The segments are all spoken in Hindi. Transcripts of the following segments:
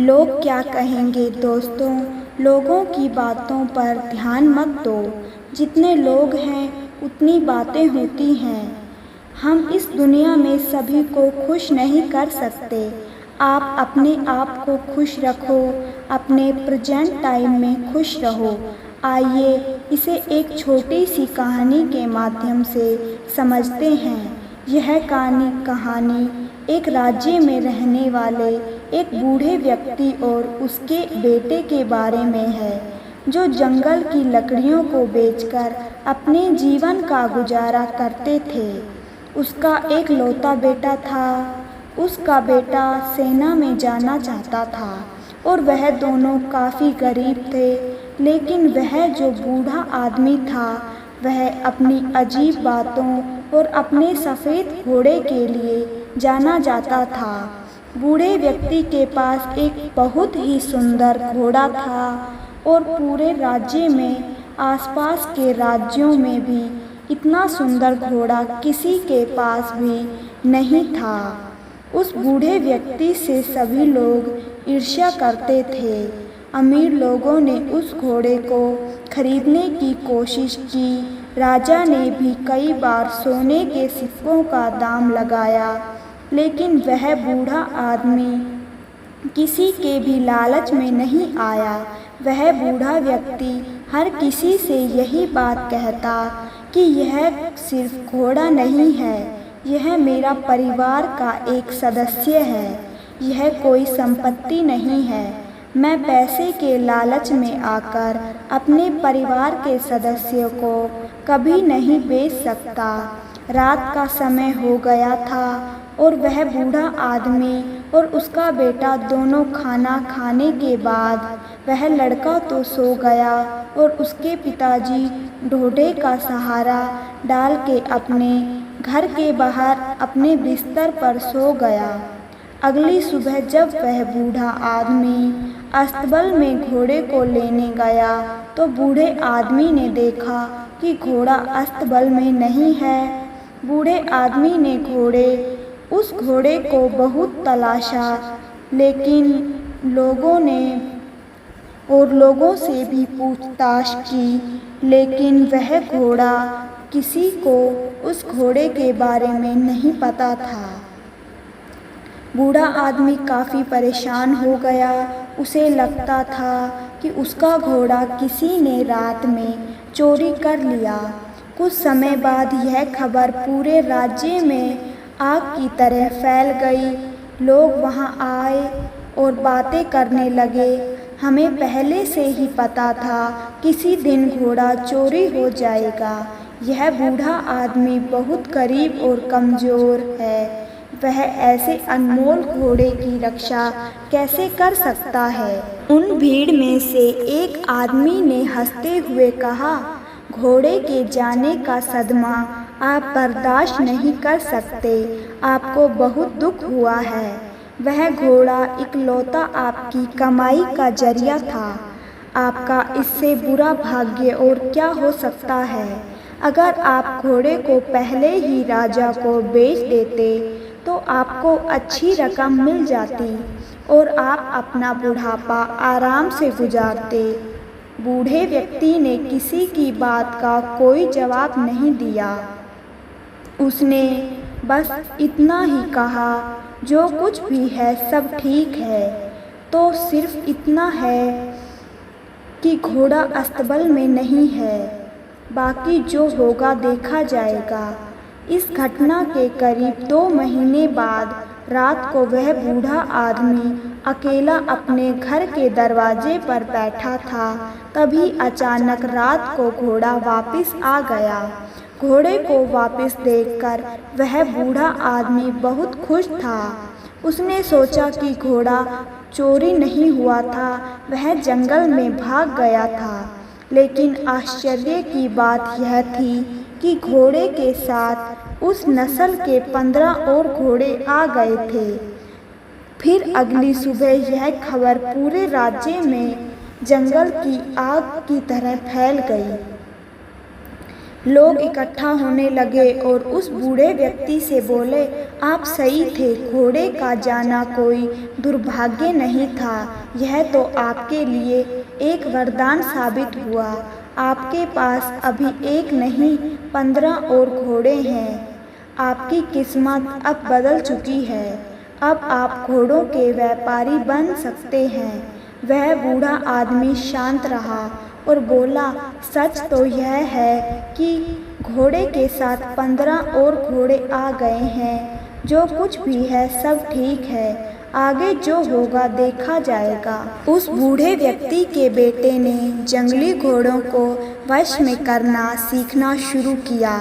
लोग क्या कहेंगे दोस्तों, लोगों की बातों पर ध्यान मत दो। जितने लोग हैं उतनी बातें होती हैं। हम इस दुनिया में सभी को खुश नहीं कर सकते। आप अपने आप को खुश रखो, अपने प्रेजेंट टाइम में खुश रहो। आइए इसे एक छोटी सी कहानी के माध्यम से समझते हैं। यह कहानी एक राज्य में रहने वाले एक बूढ़े व्यक्ति और उसके बेटे के बारे में है, जो जंगल की लकड़ियों को बेचकर अपने जीवन का गुजारा करते थे। उसका एक लौता बेटा था। उसका बेटा सेना में जाना चाहता था और वह दोनों काफ़ी गरीब थे, लेकिन वह जो बूढ़ा आदमी था वह अपनी अजीब बातों और अपने सफ़ेद घोड़े के लिए जाना जाता था। बूढ़े व्यक्ति के पास एक बहुत ही सुंदर घोड़ा था और पूरे राज्य में, आसपास के राज्यों में भी इतना सुंदर घोड़ा किसी के पास भी नहीं था। उस बूढ़े व्यक्ति से सभी लोग ईर्ष्या करते थे। अमीर लोगों ने उस घोड़े को खरीदने की कोशिश की। राजा ने भी कई बार सोने के सिक्कों का दाम लगाया, लेकिन वह बूढ़ा आदमी किसी के भी लालच में नहीं आया। वह बूढ़ा व्यक्ति हर किसी से यही बात कहता कि यह सिर्फ घोड़ा नहीं है, यह मेरा परिवार का एक सदस्य है, यह कोई संपत्ति नहीं है। मैं पैसे के लालच में आकर अपने परिवार के सदस्यों को कभी नहीं बेच सकता। रात का समय हो गया था और वह बूढ़ा आदमी और उसका बेटा दोनों खाना खाने के बाद वह लड़का तो सो गया और उसके पिताजी ढोढे का सहारा डाल के अपने घर के बाहर अपने बिस्तर पर सो गया। अगली सुबह जब वह बूढ़ा आदमी अस्तबल में घोड़े को लेने गया तो बूढ़े आदमी ने देखा कि घोड़ा अस्तबल में नहीं है। बूढ़े आदमी ने उस घोड़े को बहुत तलाशा, लेकिन लोगों से भी पूछताछ की, लेकिन वह घोड़ा किसी को उस घोड़े के बारे में नहीं पता था। बूढ़ा आदमी काफ़ी परेशान हो गया। उसे लगता था कि उसका घोड़ा किसी ने रात में चोरी कर लिया। कुछ समय बाद यह खबर पूरे राज्य में आग की तरह फैल गई। लोग वहां आए और बातें करने लगे। हमें पहले से ही पता था किसी दिन घोड़ा चोरी हो जाएगा। यह बूढ़ा आदमी बहुत गरीब और कमज़ोर है। वह ऐसे अनमोल घोड़े की रक्षा कैसे कर सकता है? उन भीड़ में से एक आदमी ने हंसते हुए कहा, घोड़े के जाने का सदमा आप बर्दाश्त नहीं कर सकते। आपको बहुत दुख हुआ है। वह घोड़ा इकलौता आपकी कमाई का जरिया था। आपका इससे बुरा भाग्य और क्या हो सकता है? अगर आप घोड़े को पहले ही राजा को बेच देते तो आपको अच्छी रकम मिल जाती और आप अपना बुढ़ापा आराम से गुजारते। बूढ़े व्यक्ति ने किसी की बात का कोई जवाब नहीं दिया। उसने बस इतना ही कहा, जो कुछ भी है सब ठीक है, तो सिर्फ इतना है कि घोड़ा अस्तबल में नहीं है, बाकी जो होगा देखा जाएगा। इस घटना के करीब 2 महीने बाद रात को वह बूढ़ा आदमी अकेला अपने घर के दरवाजे पर बैठा था। तभी अचानक रात को घोड़ा वापस आ गया। घोड़े को वापस देखकर वह बूढ़ा आदमी बहुत खुश था। उसने सोचा कि घोड़ा चोरी नहीं हुआ था, वह जंगल में भाग गया था। लेकिन आश्चर्य की बात यह थी कि घोड़े के साथ उस नस्ल के 15 और घोड़े आ गए थे। फिर अगली सुबह यह खबर पूरे राज्य में जंगल की आग की तरह फैल गई। लोग इकट्ठा होने लगे और उस बूढ़े व्यक्ति से बोले, आप सही थे, घोड़े का जाना कोई दुर्भाग्य नहीं था, यह तो आपके लिए एक वरदान साबित हुआ। आपके पास अभी एक नहीं 15 और घोड़े हैं। आपकी किस्मत अब बदल चुकी है, अब आप घोड़ों के व्यापारी बन सकते हैं। वह बूढ़ा आदमी शांत रहा और बोला, सच तो यह है कि घोड़े के साथ 15 और घोड़े आ गए हैं। जो कुछ भी है सब ठीक है, आगे जो होगा देखा जाएगा। उस बूढ़े व्यक्ति के बेटे ने जंगली घोड़ों को वश में करना सीखना शुरू किया,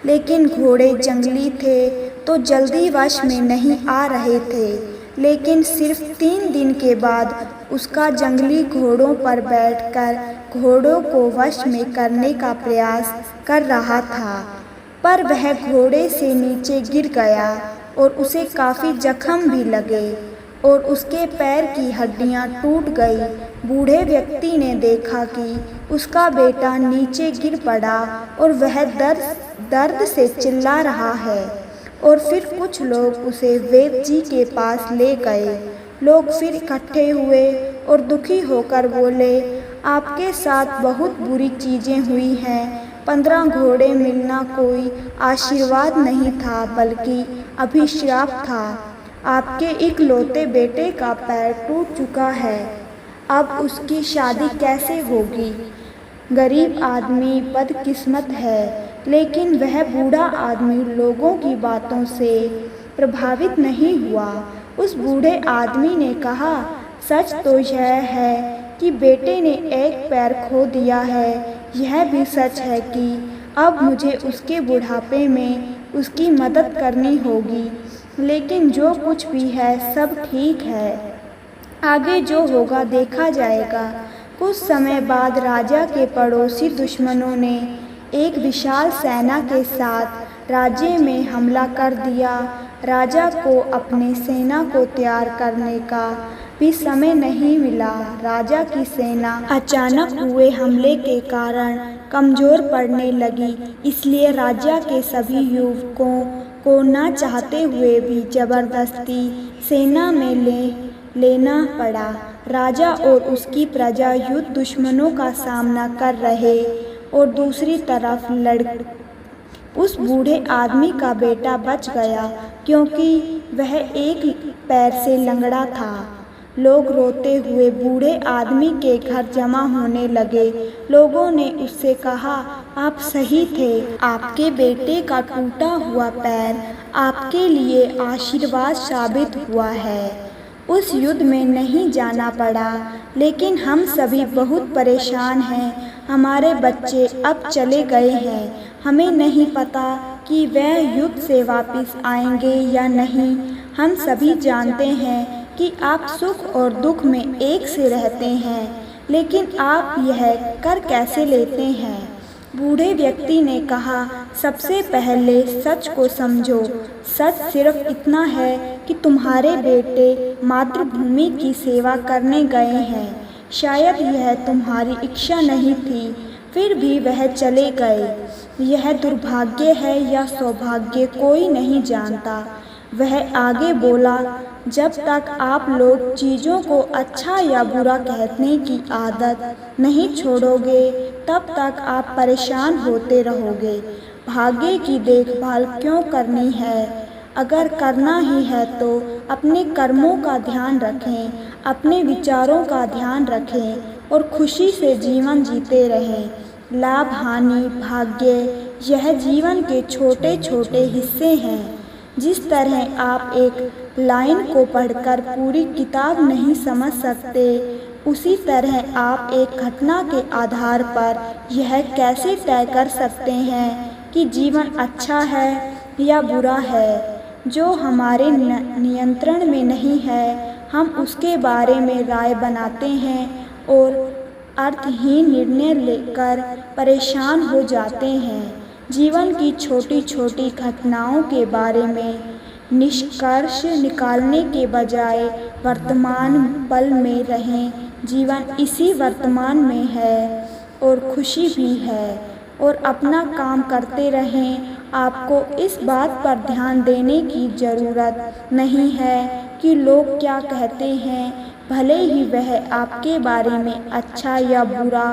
लेकिन घोड़े जंगली थे तो जल्दी वश में नहीं आ रहे थे। लेकिन सिर्फ 3 दिन के बाद उसका जंगली घोड़ों पर बैठकर घोड़ों को वश में करने का प्रयास कर रहा था, पर वह घोड़े से नीचे गिर गया और उसे काफ़ी जख्म भी लगे और उसके पैर की हड्डियां टूट गई। बूढ़े व्यक्ति ने देखा कि उसका बेटा नीचे गिर पड़ा और वह दर्द से चिल्ला रहा है, और फिर कुछ लोग उसे वैद्य जी के पास ले गए। लोग फिर इकट्ठे हुए और दुखी होकर बोले, आपके साथ बहुत बुरी चीज़ें हुई हैं। 15 घोड़े मिलना कोई आशीर्वाद नहीं था, बल्कि अभिशाप था। आपके इकलौते बेटे का पैर टूट चुका है, अब उसकी शादी कैसे होगी। गरीब आदमी बदकिस्मत है, लेकिन वह बूढ़ा आदमी लोगों की बातों से प्रभावित नहीं हुआ। उस बूढ़े आदमी ने कहा, सच तो यह है कि बेटे ने एक पैर खो दिया है। यह भी सच है कि अब मुझे उसके बुढ़ापे में उसकी मदद करनी होगी, लेकिन जो कुछ भी है सब ठीक है, आगे जो होगा देखा जाएगा। कुछ समय बाद राजा के पड़ोसी दुश्मनों ने एक विशाल सेना के साथ राज्य में हमला कर दिया। राजा को अपने सेना को तैयार करने का भी समय नहीं मिला। राजा की सेना अचानक हुए हमले के कारण कमज़ोर पड़ने लगी, इसलिए राजा के सभी युवकों को न चाहते हुए भी जबरदस्ती सेना में लेना पड़ा। राजा और उसकी प्रजा युद्ध दुश्मनों का सामना कर रहे और दूसरी तरफ उस बूढ़े आदमी का बेटा बच गया, क्योंकि वह एक पैर से लंगड़ा था। लोग रोते हुए बूढ़े आदमी के घर जमा होने लगे। लोगों ने उससे कहा, आप सही थे, आपके बेटे का टूटा हुआ पैर आपके लिए आशीर्वाद साबित हुआ है। उस युद्ध में नहीं जाना पड़ा, लेकिन हम सभी बहुत परेशान हैं। हमारे बच्चे अब चले गए हैं, हमें नहीं पता कि वह युद्ध से वापस आएंगे या नहीं। हम सभी जानते हैं कि आप सुख और दुख में एक से रहते हैं, लेकिन आप यह कर कैसे लेते हैं। बूढ़े व्यक्ति ने कहा, सबसे पहले सच को समझो। सच सिर्फ इतना है कि तुम्हारे बेटे मातृभूमि की सेवा करने गए हैं। शायद यह तुम्हारी इच्छा नहीं थी, फिर भी वह चले गए। यह दुर्भाग्य है या सौभाग्य कोई नहीं जानता। वह आगे बोला, जब तक आप लोग चीज़ों को अच्छा या बुरा कहने की आदत नहीं छोड़ोगे, तब तक आप परेशान होते रहोगे। भाग्य की देखभाल क्यों करनी है? अगर करना ही है तो अपने कर्मों का ध्यान रखें, अपने विचारों का ध्यान रखें और खुशी से जीवन जीते रहें। लाभ, हानि, भाग्य, यह जीवन के छोटे छोटे हिस्से हैं। जिस तरह आप एक लाइन को पढ़कर पूरी किताब नहीं समझ सकते, उसी तरह आप एक घटना के आधार पर यह कैसे तय कर सकते हैं कि जीवन अच्छा है या बुरा है। जो हमारे नियंत्रण में नहीं है, हम उसके बारे में राय बनाते हैं और अर्थहीन निर्णय लेकर परेशान हो जाते हैं। जीवन की छोटी छोटी घटनाओं के बारे में निष्कर्ष निकालने के बजाय वर्तमान पल में रहें। जीवन इसी वर्तमान में है और खुशी भी है। और अपना काम करते रहें। आपको इस बात पर ध्यान देने की ज़रूरत नहीं है कि लोग क्या कहते हैं, भले ही वह आपके बारे में अच्छा या बुरा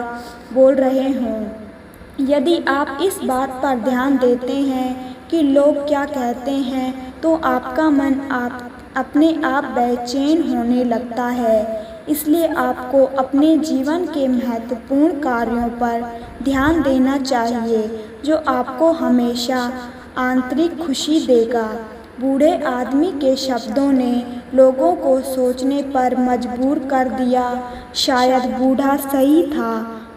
बोल रहे हों। यदि आप इस बात पर ध्यान देते हैं कि लोग क्या कहते हैं, तो आपका मन अपने आप बेचैन होने लगता है। इसलिए आपको अपने जीवन के महत्वपूर्ण कार्यों पर ध्यान देना चाहिए, जो आपको हमेशा आंतरिक खुशी देगा। बूढ़े आदमी के शब्दों ने लोगों को सोचने पर मजबूर कर दिया। शायद बूढ़ा सही था।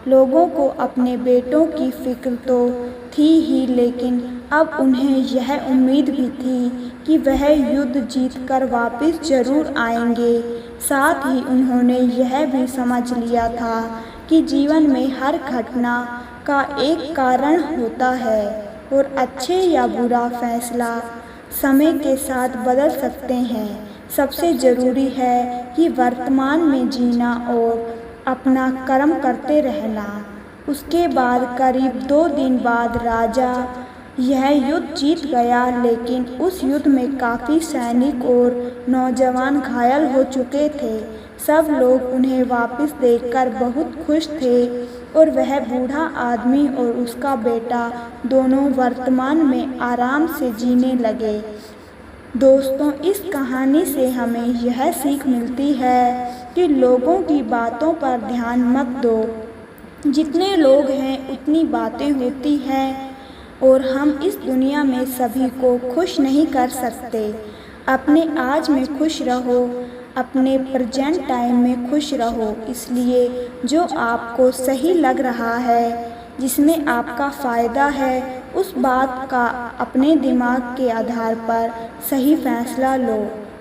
लोगों को अपने बेटों की फिक्र तो थी ही, लेकिन अब उन्हें यह उम्मीद भी थी कि वह युद्ध जीतकर वापस जरूर आएंगे। साथ ही उन्होंने यह भी समझ लिया था कि जीवन में हर घटना का एक कारण होता है और अच्छे या बुरा फैसला समय के साथ बदल सकते हैं। सबसे ज़रूरी है कि वर्तमान में जीना और अपना कर्म करते रहना। उसके बाद करीब 2 दिन बाद राजा यह युद्ध जीत गया, लेकिन उस युद्ध में काफ़ी सैनिक और नौजवान घायल हो चुके थे। सब लोग उन्हें वापस देखकर बहुत खुश थे और वह बूढ़ा आदमी और उसका बेटा दोनों वर्तमान में आराम से जीने लगे। दोस्तों, इस कहानी से हमें यह सीख मिलती है कि लोगों की बातों पर ध्यान मत दो। जितने लोग हैं उतनी बातें होती हैं और हम इस दुनिया में सभी को खुश नहीं कर सकते। अपने आज में खुश रहो, अपने प्रेजेंट टाइम में खुश रहो। इसलिए जो आपको सही लग रहा है, जिसमें आपका फ़ायदा है, उस बात का अपने दिमाग के आधार पर सही फैसला लो।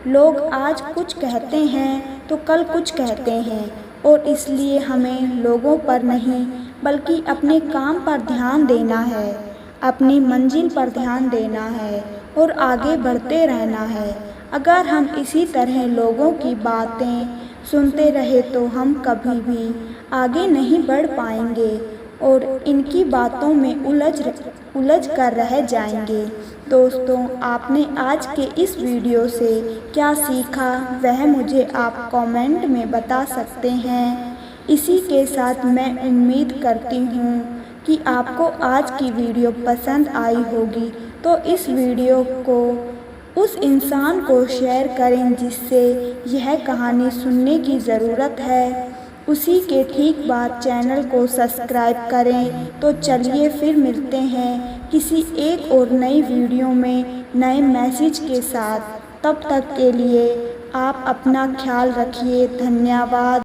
लोग आज कुछ कहते हैं तो कल कुछ कहते हैं, और इसलिए हमें लोगों पर नहीं बल्कि अपने काम पर ध्यान देना है, अपनी मंजिल पर ध्यान देना है और आगे बढ़ते रहना है। अगर हम इसी तरह लोगों की बातें सुनते रहे तो हम कभी भी आगे नहीं बढ़ पाएंगे और इनकी बातों में उलझ कर रह जाएंगे। दोस्तों, आपने आज के इस वीडियो से क्या सीखा, वह मुझे आप कमेंट में बता सकते हैं। इसी के साथ मैं उम्मीद करती हूँ कि आपको आज की वीडियो पसंद आई होगी, तो इस वीडियो को उस इंसान को शेयर करें जिससे यह कहानी सुनने की ज़रूरत है। उसी के ठीक बाद चैनल को सब्सक्राइब करें। तो चलिए फिर मिलते हैं किसी एक और नई वीडियो में नए मैसेज के साथ। तब तक के लिए आप अपना ख्याल रखिए। धन्यवाद।